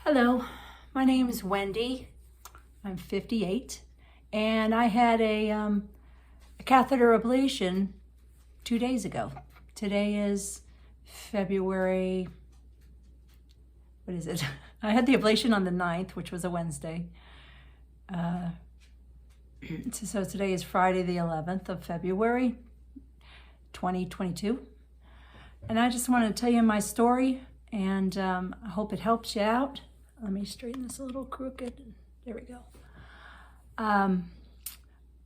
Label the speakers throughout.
Speaker 1: Hello, my name is Wendy. I'm 58, and I had a catheter ablation 2 days ago. Today is February, what is it? I had the ablation on the 9th, which was a Wednesday. So today is Friday the 11th of February, 2022. And I just wanted to tell you my story, and I hope it helps you out. Let me straighten this a little crooked. There we go.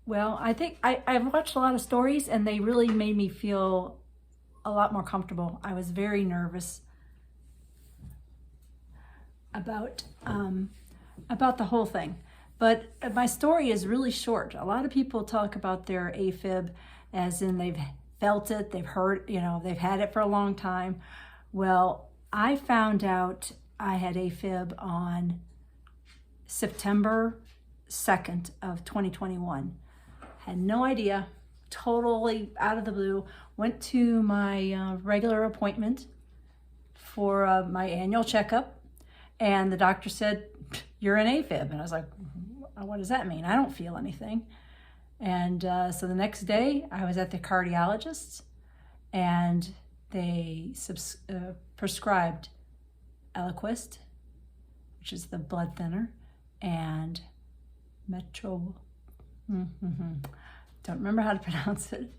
Speaker 1: Well, I think I've watched a lot of stories, and they really made me feel a lot more comfortable. I was very nervous about the whole thing. But my story is really short. A lot of people talk about their Afib as in they've felt it, they've heard, they've had it for a long time. Well, I found out I had Afib on September 2nd of 2021. Had no idea, totally out of the blue. Went to my regular appointment for my annual checkup, and the doctor said, "You're in Afib." And I was like, "What does that mean? I don't feel anything." And so the next day I was at the cardiologist, and they prescribed Eliquis, which is the blood thinner, and don't remember how to pronounce it,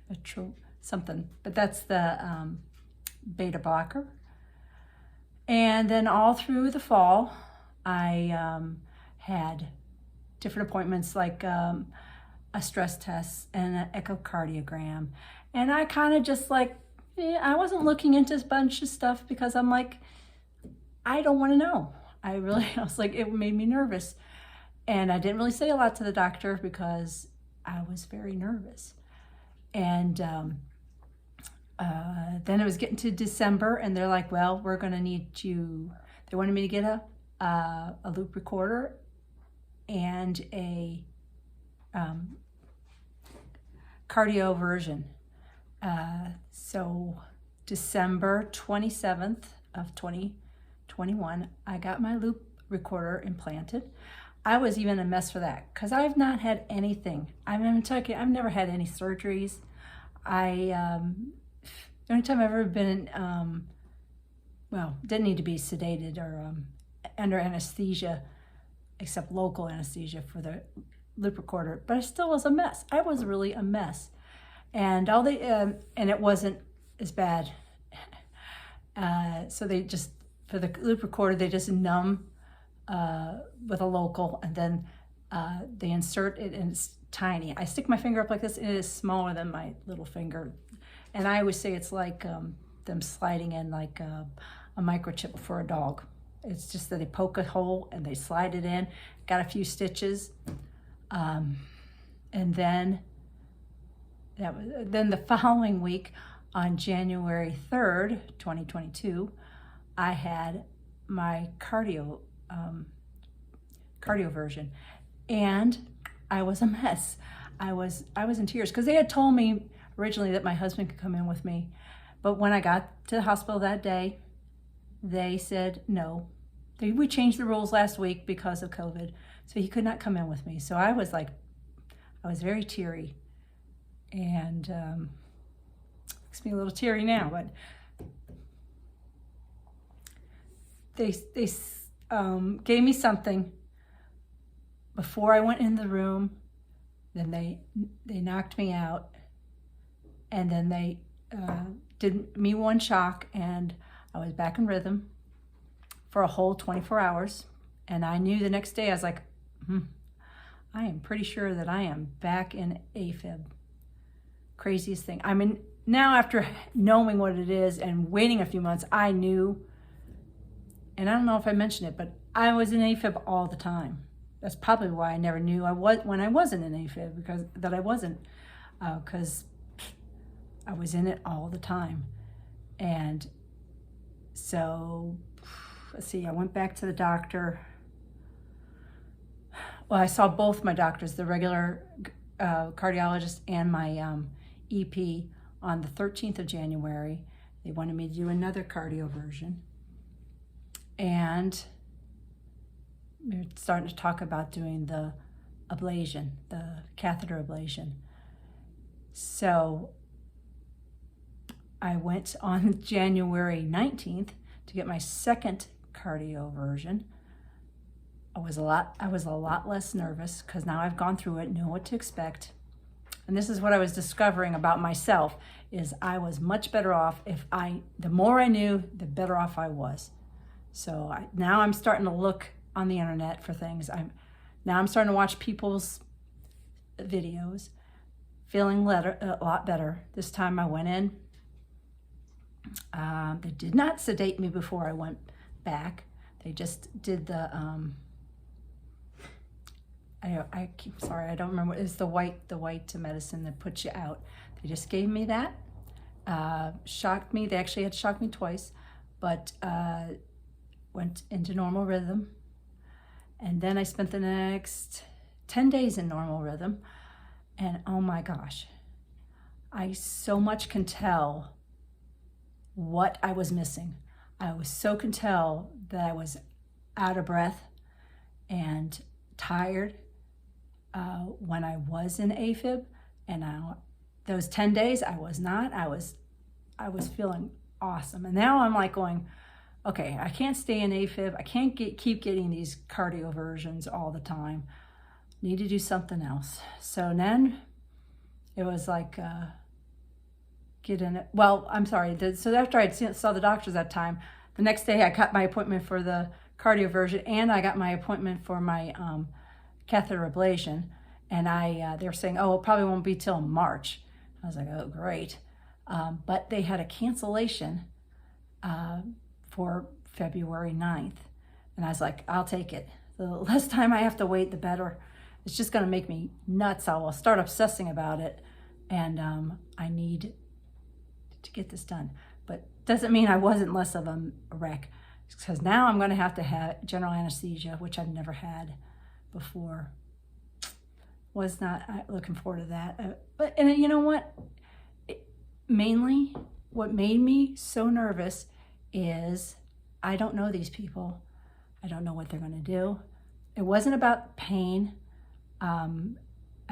Speaker 1: metro something, but that's the beta blocker. And then all through the fall, I had different appointments, like a stress test and an echocardiogram. And I kind of just I wasn't looking into a bunch of stuff because I'm like, I don't want to know. I was like, it made me nervous. And I didn't really say a lot to the doctor because I was very nervous. And then it was getting to December, and they're like, well, we're going to need you. They wanted me to get a loop recorder and a cardioversion. So December 27th of 2021, I got my loop recorder implanted. I was even a mess for that because I've not had anything. I've never had any surgeries. The only time I've ever been didn't need to be sedated or under anesthesia, except local anesthesia for the loop recorder, but I still was a mess. I was really a mess. And and it wasn't as bad. So they just, for the loop recorder, they just numb with a local, and then they insert it, and it's tiny. I stick my finger up like this, and it is smaller than my little finger. And I always say it's like them sliding in like a microchip for a dog. It's just that they poke a hole and they slide it in, got a few stitches. And then the following week, on January 3rd, 2022, I had my cardioversion, and I was a mess. I was in tears because they had told me originally that my husband could come in with me, but when I got to the hospital that day, they said no. We changed the rules last week because of COVID, so he could not come in with me. So I was very teary, and makes me a little teary now. But they gave me something before I went in the room. Then they knocked me out, and then they did me one shock, and I was back in rhythm for a whole 24 hours. And I knew the next day, I was like, I am pretty sure that I am back in Afib. Craziest thing. I mean, now after knowing what it is and waiting a few months, I knew, and I don't know if I mentioned it, but I was in Afib all the time. That's probably why I never knew when I wasn't in Afib, because I was in it all the time. And so, let's see, I went back to the doctor. Well, I saw both my doctors, the regular cardiologist and my EP, on the 13th of January. They wanted me to do another cardioversion. And we're starting to talk about doing the ablation, the catheter ablation. So I went on January 19th to get my second cardioversion. I was a lot less nervous because now I've gone through it, know what to expect. And this is what I was discovering about myself, is I was much better off the more I knew, the better off I was. So now I'm starting to look on the internet for things. Now I'm starting to watch people's videos, feeling a lot better. This time I went in. They did not sedate me before I went back. They just did the, sorry, I don't remember. It's the white medicine that puts you out. They just gave me that. Shocked me. They actually had shocked me twice, but went into normal rhythm. And then I spent the next 10 days in normal rhythm. And oh my gosh, I so much can tell what I was missing. I can tell that I was out of breath and tired when I was in Afib, and those 10 days I was not. I was feeling awesome, and now I'm like going, okay, I can't stay in Afib. I can't keep getting these cardioversions all the time. Need to do something else. So then it was like, so after I saw the doctors that time, the next day I got my appointment for the cardioversion, and I got my appointment for my catheter ablation. And they were saying, oh, it probably won't be till March. I was like, oh, great. But they had a cancellation for February 9th. And I was like, I'll take it. The less time I have to wait, the better. It's just going to make me nuts. I will start obsessing about it. And I need to get this done. But doesn't mean I wasn't less of a wreck. Because now I'm going to have general anesthesia, which I've never had before. Was not looking forward to that. But you know what? Mainly, what made me so nervous is I don't know these people. I don't know what they're going to do. It wasn't about pain. I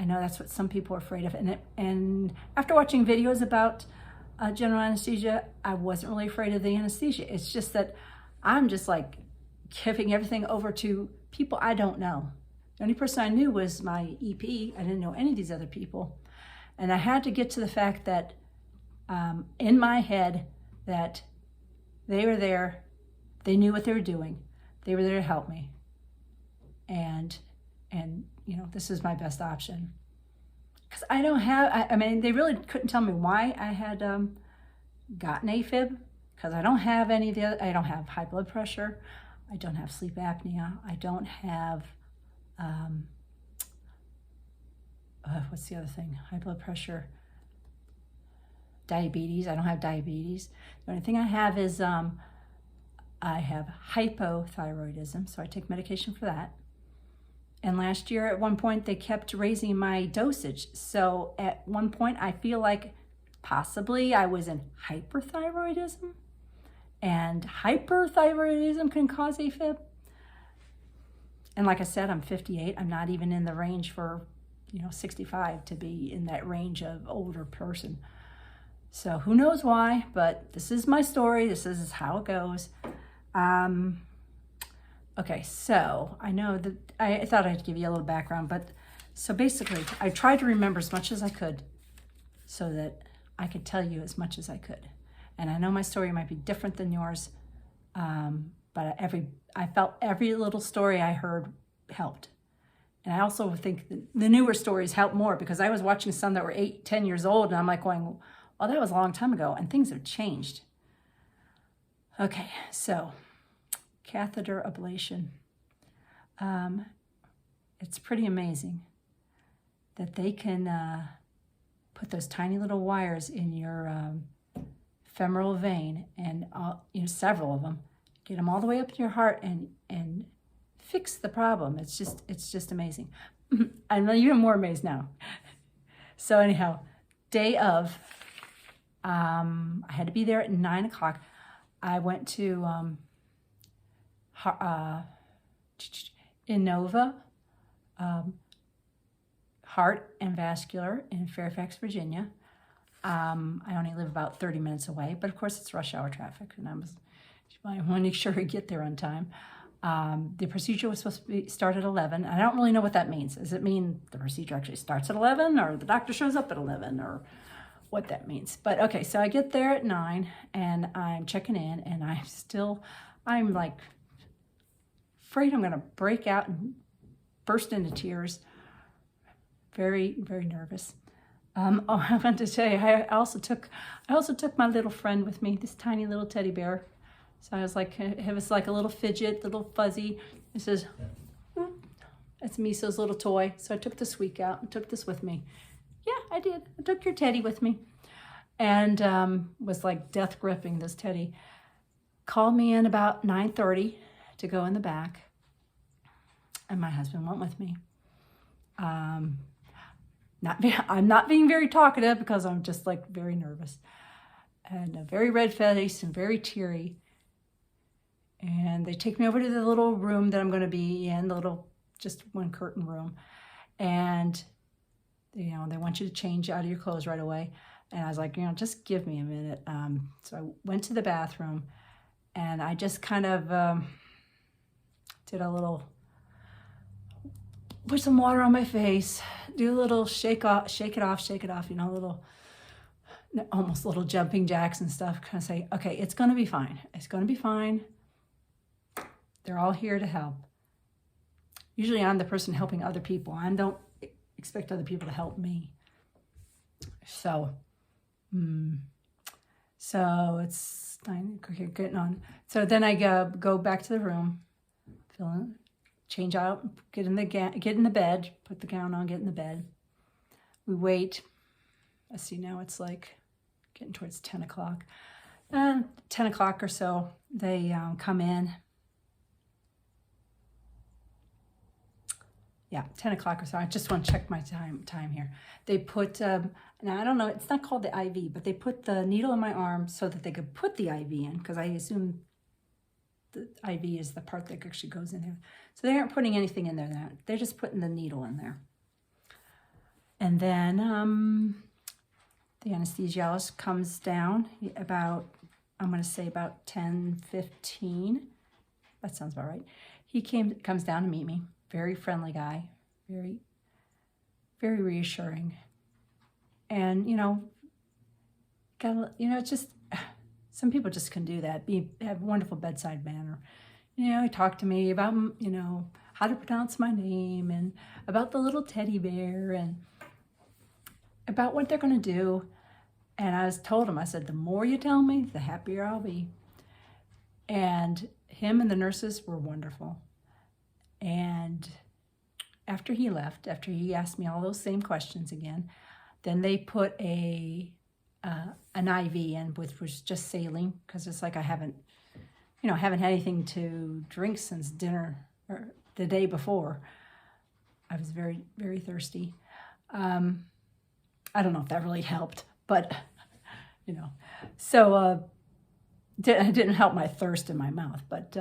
Speaker 1: know that's what some people are afraid of. And after watching videos about general anesthesia, I wasn't really afraid of the anesthesia. It's just that I'm just like giving everything over to people I don't know. The only person I knew was my EP. I didn't know any of these other people. And I had to get to the fact that in my head that they were there, they knew what they were doing, they were there to help me. And you know, this is my best option. Because I don't have, I mean, they really couldn't tell me why I had gotten Afib, because I don't have any of the other, I don't have high blood pressure, I don't have sleep apnea, I don't have, what's the other thing? High blood pressure, diabetes. I don't have diabetes. The only thing I have is I have hypothyroidism, so I take medication for that. And last year at one point they kept raising my dosage. So at one point I feel like possibly I was in hyperthyroidism, and hyperthyroidism can cause AFib. And like I said, I'm 58. I'm not even in the range for, 65 to be in that range of older person. So who knows why, but this is my story. This is how it goes. Okay, so I know that I thought I'd give you a little background, but so basically I tried to remember as much as I could so that I could tell you as much as I could. And I know my story might be different than yours, but I felt every little story I heard helped. And I also think the newer stories help more, because I was watching some that were 8, 10 years old, and I'm like going, well, that was a long time ago, and things have changed. Okay, so catheter ablation. It's pretty amazing that they can put those tiny little wires in your femoral vein, and several of them, get them all the way up to your heart and fix the problem. It's just amazing. I'm even more amazed now. So anyhow, day of, I had to be there at 9 o'clock. Innova Heart and Vascular in Fairfax, Virginia. I only live about 30 minutes away, but of course it's rush hour traffic, and I want to make sure we get there on time. The procedure was supposed to start at 11. I don't really know what that means. Does it mean the procedure actually starts at 11, or the doctor shows up at 11, or what that means? But okay, so I get there at 9, and I'm checking in, and I'm like afraid I'm going to break out and burst into tears. Very, very nervous. I want to say I also took my little friend with me, this tiny little teddy bear. So I was like, it was like a little fidget, little fuzzy. It says, that's Miso's little toy. So I took this week out and took this with me. Yeah, I did. I took your teddy with me, and was like death gripping this teddy. Called me in about 9:30 to go in the back, and my husband went with me. I'm not being very talkative because I'm just like very nervous, and a very red face and very teary. And they take me over to the little room that I'm going to be in, the little just one curtain room, and they want you to change out of your clothes right away. And I was like, just give me a minute. So I went to the bathroom, and I just kind of did a little, put some water on my face, do a little shake it off, little, almost little jumping jacks and stuff, kind of say, okay, it's going to be fine. It's going to be fine. They're all here to help. Usually I'm the person helping other people. I don't expect other people to help me. So it's 9, okay, getting on. So then I go back to the room, change out, get in the bed, put the gown on, get in the bed. We wait. Let's see, now it's like getting towards 10 o'clock. 10 o'clock or so, they come in. Yeah, 10 o'clock or so. I just want to check my time here. They put, now I don't know, it's not called the IV, but they put the needle in my arm so that they could put the IV in, because I assume the IV is the part that actually goes in there. So they aren't putting anything in there. They're just putting the needle in there. And then the anesthesiologist comes down about, I'm going to say about 10:15. That sounds about right. He comes down to meet me. Very friendly guy, very, very reassuring. And, it's just, some people just can do that, have wonderful bedside manner. He talked to me about, how to pronounce my name, and about the little teddy bear, and about what they're going to do. And I told him, I said, the more you tell me, the happier I'll be. And him and the nurses were wonderful. And after he left, after he asked me all those same questions again, then they put an IV in, which was just saline, because it's like I haven't had anything to drink since dinner or the day before. I was very, very thirsty. I don't know if that really helped, but so it didn't help my thirst in my mouth. But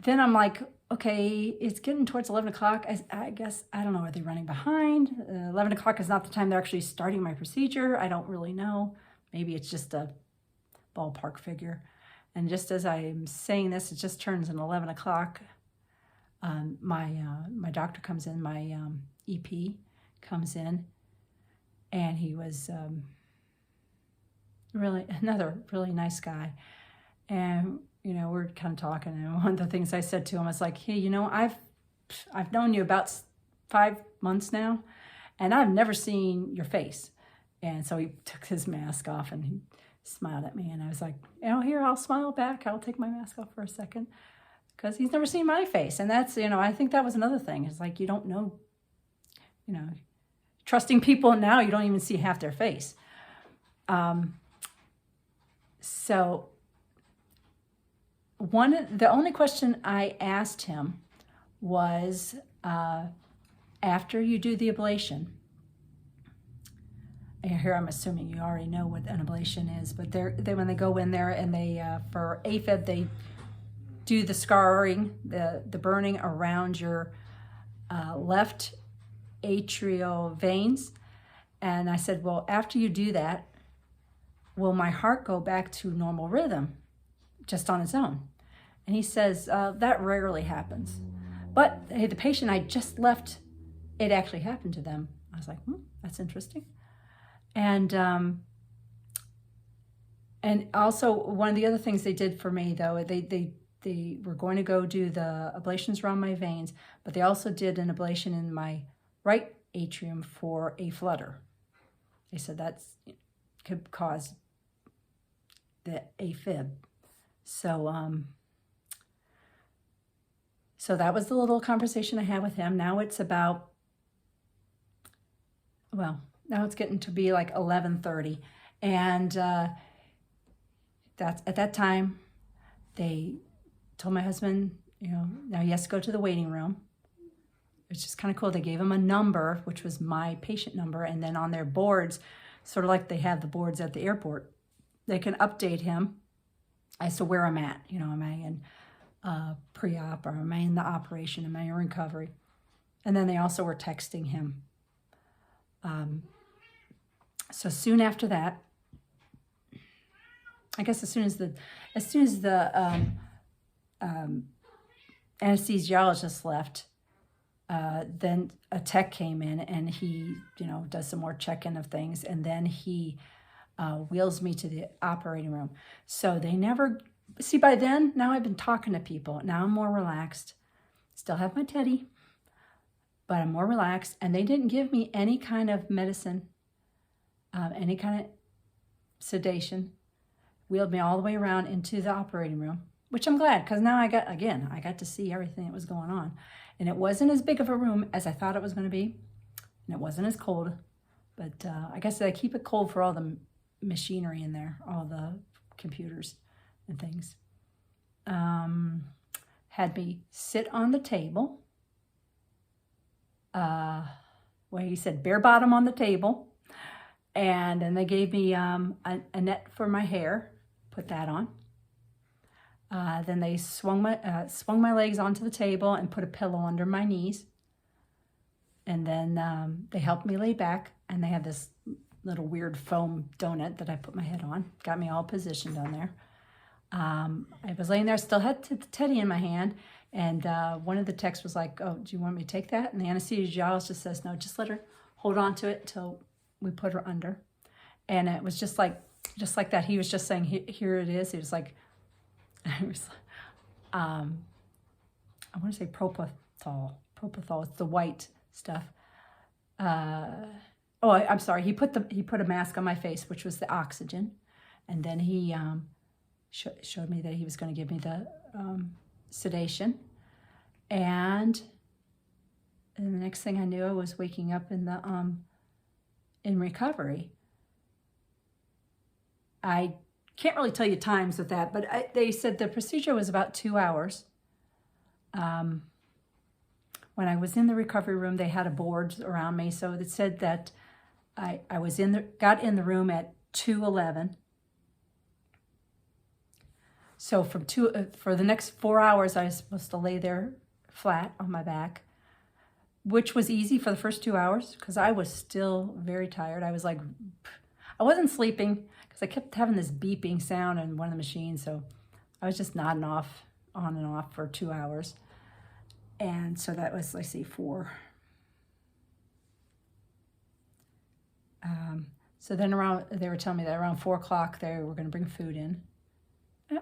Speaker 1: then I'm like, okay, it's getting towards 11 o'clock. I guess, I don't know, are they running behind? 11 o'clock is not the time they're actually starting my procedure. I don't really know. Maybe it's just a ballpark figure. And just as I'm saying this, it just turns in 11 o'clock. My doctor comes in, my EP comes in, and he was another really nice guy. And we're kind of talking, and one of the things I said to him was like, hey, I've known you about 5 months now, and I've never seen your face. And so he took his mask off and he smiled at me, and I was like, here, I'll smile back. I'll take my mask off for a second, because he's never seen my face. And that's, I think that was another thing. It's like, you don't know, trusting people now, you don't even see half their face. So the only question I asked him was, after you do the ablation, and here I'm assuming you already know what an ablation is, but when they go in there and they, for Afib, they do the scarring, the burning around your left atrial veins. And I said, well, after you do that, will my heart go back to normal rhythm just on its own? And he says, that rarely happens. But hey, the patient I just left, it actually happened to them. I was like, that's interesting. And also one of the other things they did for me, though, they were going to go do the ablations around my veins, but they also did an ablation in my right atrium for a flutter. They said that could cause the Afib. So that was the little conversation I had with him. Now it's about, now it's getting to be like 11:30. And that's at that time, they told my husband, now he has to go to the waiting room. It's just kind of cool. They gave him a number, which was my patient number. And then on their boards, sort of like they have the boards at the airport, they can update him as to where I'm at. Am I in pre-op, or am I in the operation? Am I in recovery? And then they also were texting him. So soon after that, I guess as soon as the anesthesiologist left, then a tech came in, and he, does some more check-in of things, and then he wheels me to the operating room. So they never, see, by then, now I've been talking to people. Now I'm more relaxed. Still have my teddy, but I'm more relaxed. And they didn't give me any kind of medicine, any kind of sedation. Wheeled me all the way around into the operating room, which I'm glad, because now I got to see everything that was going on. And it wasn't as big of a room as I thought it was going to be. And it wasn't as cold. But I guess they keep it cold for all the machinery in there, all the computers and things. Had me sit on the table. He said bare bottom on the table. And then they gave me a net for my hair. Put that on. Then they swung my legs onto the table and put a pillow under my knees. And then they helped me lay back, and they had this little weird foam donut that I put my head on. Got me all positioned on there. I was laying there, still had the teddy in my hand, and one of the techs was like, "Oh, do you want me to take that?" And the anesthesiologist says, "No, just let her hold on to it till we put her under." And it was just like that. He was just saying, "Here it is." He was like, I want to say propofol. It's the white stuff. I'm sorry. He put a mask on my face, which was the oxygen, and then he showed me that he was going to give me the sedation, and the next thing I knew, I was waking up in recovery. I can't really tell you times with that, but they said the procedure was about 2 hours. When I was in the recovery room, they had a board around me, so it said that I got in the room at 2:11. So for the next 4 hours, I was supposed to lay there flat on my back, which was easy for the first 2 hours because I was still very tired. I was like, I wasn't sleeping because I kept having this beeping sound in one of the machines. So I was just nodding off, on and off for 2 hours. And so that was, let's see, 4. So then they were telling me that around 4 o'clock they were going to bring food in.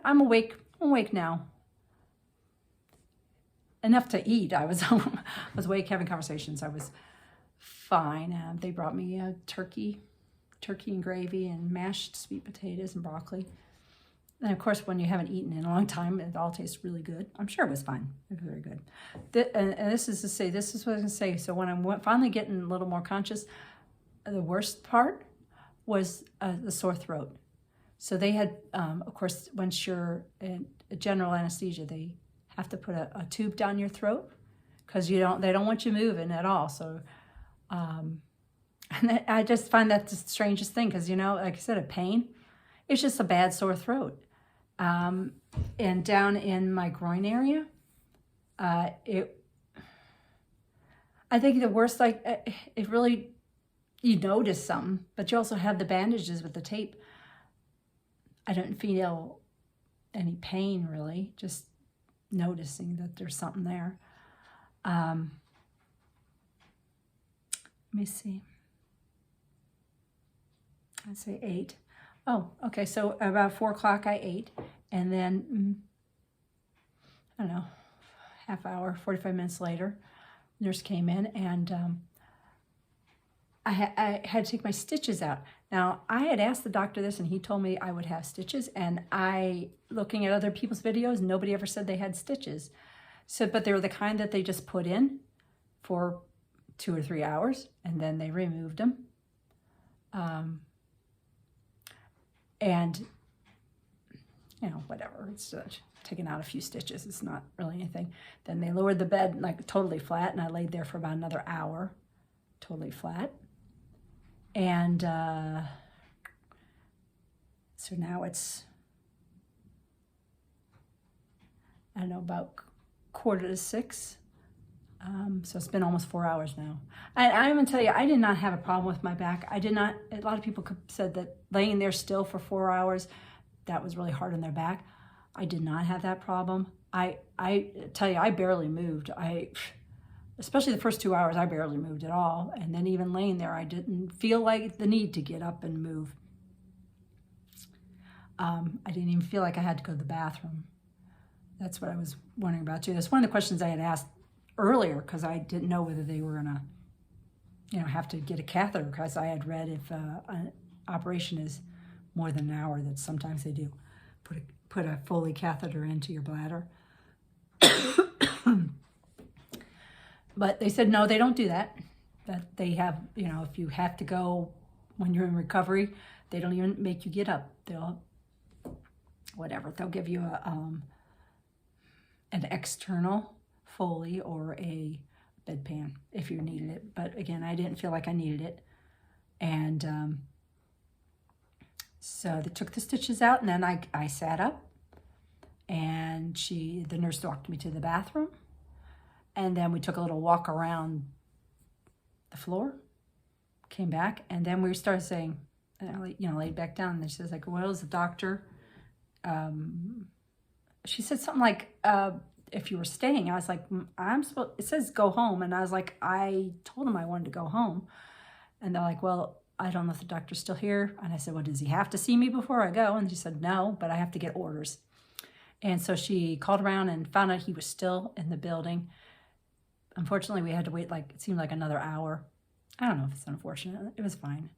Speaker 1: I'm awake now. Enough to eat. I was awake having conversations. I was fine. They brought me turkey and gravy and mashed sweet potatoes and broccoli. And of course, when you haven't eaten in a long time, it all tastes really good. I'm sure it was fine. It was very good. This is what I was going to say. So when I'm finally getting a little more conscious, the worst part was the sore throat. So they had, of course, once you're in general anesthesia, they have to put a tube down your throat because they don't want you moving at all. So, and I just find that the strangest thing because, like I said, a pain, it's just a bad sore throat. And down in my groin area, I think the worst, like, it really, you notice something, but you also have the bandages with the tape. I don't feel any pain, really, just noticing that there's something there. Let me see. I'd say 8. Oh, okay, so about 4 o'clock I ate, and then, I don't know, half hour, 45 minutes later, nurse came in, and I had to take my stitches out. Now, I had asked the doctor this, and he told me I would have stitches, and looking at other people's videos, nobody ever said they had stitches. So, but they were the kind that they just put in for 2 or 3 hours, and then they removed them. And, you know, whatever, it's taking out a few stitches. It's not really anything. Then they lowered the bed like totally flat, and I laid there for about another hour, totally flat. And so now it's, I don't know, about 5:45. So it's been almost 4 hours now. I'm gonna tell you, I did not have a problem with my back. I did not, a lot of people said that laying there still for 4 hours, that was really hard on their back. I did not have that problem. I tell you, I barely moved. Especially the first 2 hours, I barely moved at all. And then even laying there, I didn't feel like the need to get up and move. I didn't even feel like I had to go to the bathroom. That's what I was wondering about too. That's one of the questions I had asked earlier, because I didn't know whether they were gonna, you know, have to get a catheter, because I had read if an operation is more than an hour, that sometimes they do put a Foley catheter into your bladder. But they said, no, they don't do that. That they have, you know, if you have to go when you're in recovery, they don't even make you get up. They'll give you an external Foley or a bedpan if you needed it. But again, I didn't feel like I needed it. And so they took the stitches out, and then I sat up, and the nurse walked me to the bathroom. And then we took a little walk around the floor, came back, and then we started saying, you know, laid back down. And she says, like, well, is the doctor? She said something like, if you were staying. I was like, it says go home. And I was like, I told him I wanted to go home. And they're like, well, I don't know if the doctor's still here. And I said, well, does he have to see me before I go? And she said, no, but I have to get orders. And so she called around and found out he was still in the building. Unfortunately, we had to wait, like, it seemed like another hour. I don't know if it's unfortunate. It was fine.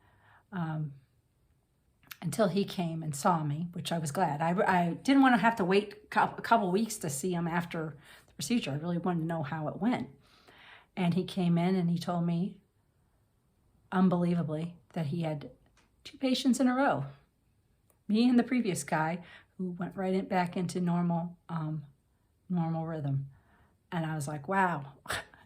Speaker 1: Until he came and saw me, which I was glad. I didn't want to have to wait a couple weeks to see him after the procedure. I really wanted to know how it went. And he came in and he told me, unbelievably, that he had 2 patients in a row. Me and the previous guy, who went right back into normal rhythm. And I was like, wow.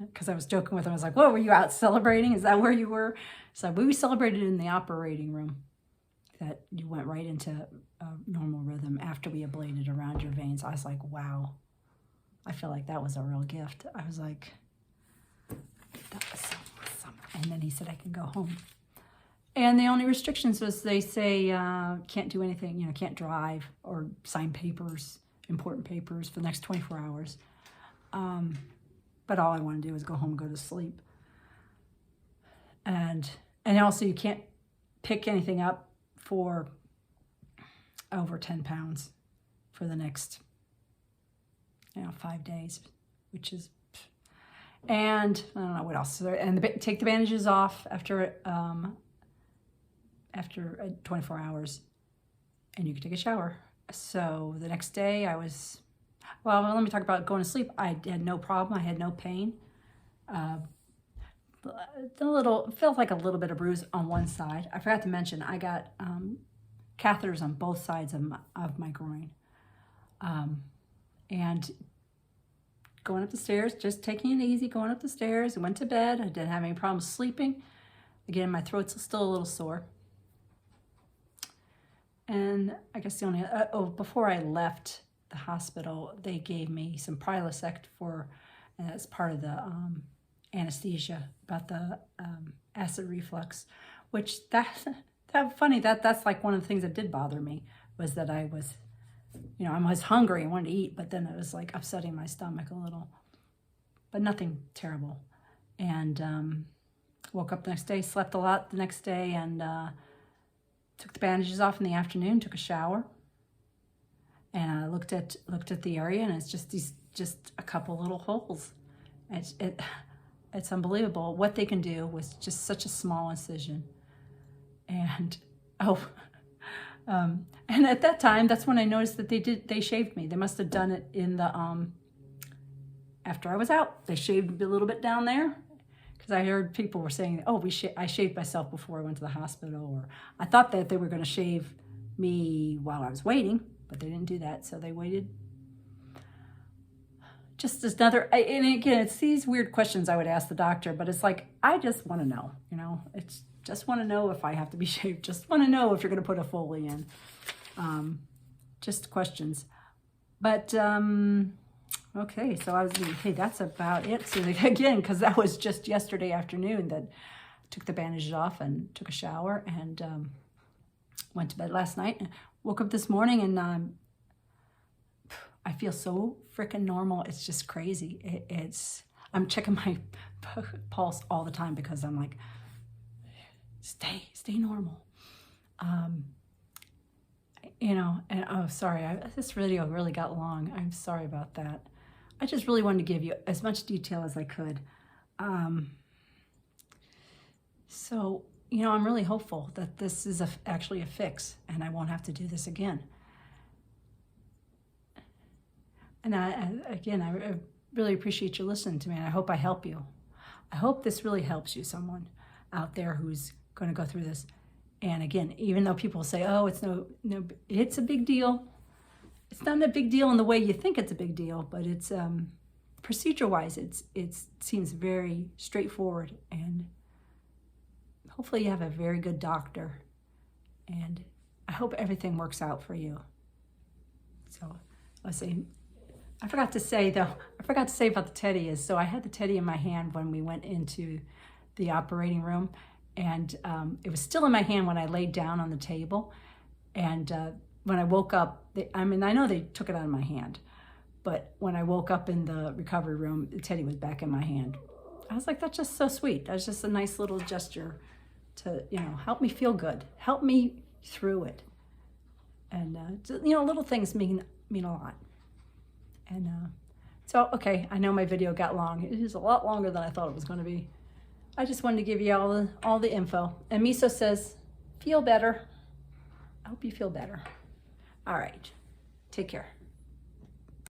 Speaker 1: Because I was joking with him. I was like, whoa, were you out celebrating? Is that where you were? So we celebrated in the operating room, that you went right into a normal rhythm after we ablated around your veins. I was like, wow. I feel like that was a real gift. I was like, that was so awesome. And then he said I can go home. And the only restrictions was they say can't do anything, you know, can't drive or sign papers, important papers for the next 24 hours. But all I want to do is go home and go to sleep. And also you can't pick anything up for over 10 pounds for the next, 5 days, which is, and I don't know what else. And take the bandages off after 24 hours, and you can take a shower. So the next day let me talk about going to sleep. I had no problem. I had no pain. Felt like a little bit of bruise on one side. I forgot to mention, I got catheters on both sides of my groin. And going up the stairs, just taking it easy, going up the stairs, went to bed. I didn't have any problems sleeping. Again, my throat's still a little sore. And I guess the only, before I left the hospital, they gave me some Prilosec as part of the anesthesia about the acid reflux, which that's funny. That's like one of the things that did bother me, was that I was, I was hungry and wanted to eat, but then it was like upsetting my stomach a little, but nothing terrible. And woke up the next day, slept a lot the next day, and took the bandages off in the afternoon, took a shower, and I looked at the area, and it's just a couple little holes. It's unbelievable what they can do with just such a small incision. And and at that time, that's when I noticed that they shaved me. They must have done it in the after I was out. They shaved a little bit down there, because I heard people were saying, "Oh, I shaved myself before I went to the hospital," or I thought that they were going to shave me while I was waiting, but they didn't do that. So they waited. Just another, and again, it's these weird questions I would ask the doctor, but it's like, I just want to know, it's just want to know if I have to be shaved, just want to know if you're going to put a Foley in, just questions. But, okay, so I was thinking, hey, that's about it. So again, because that was just yesterday afternoon that I took the bandages off and took a shower and went to bed last night. And woke up this morning and I feel so freaking normal. It's just crazy. I'm checking my pulse all the time because I'm like, stay normal. And oh, sorry, this video really got long. I'm sorry about that. I just really wanted to give you as much detail as I could. So, I'm really hopeful that this is actually a fix and I won't have to do this again. And I really appreciate you listening to me, and I hope I help you. I hope this really helps you, someone out there who's going to go through this. And again, even though people say, "Oh, it's no, it's a big deal," it's not a big deal in the way you think it's a big deal, but it's procedure-wise, it seems very straightforward, and hopefully you have a very good doctor. And I hope everything works out for you. So let's see. I forgot to say about the teddy so I had the teddy in my hand when we went into the operating room, and it was still in my hand when I laid down on the table. And when I woke up, I know they took it out of my hand, but when I woke up in the recovery room, the teddy was back in my hand. I was like, that's just so sweet. That's just a nice little gesture to, help me feel good, help me through it. And, little things mean a lot. And so, okay, I know my video got long. It is a lot longer than I thought it was going to be. I just wanted to give you all the info. And Miso says, feel better. I hope you feel better. All right, take care.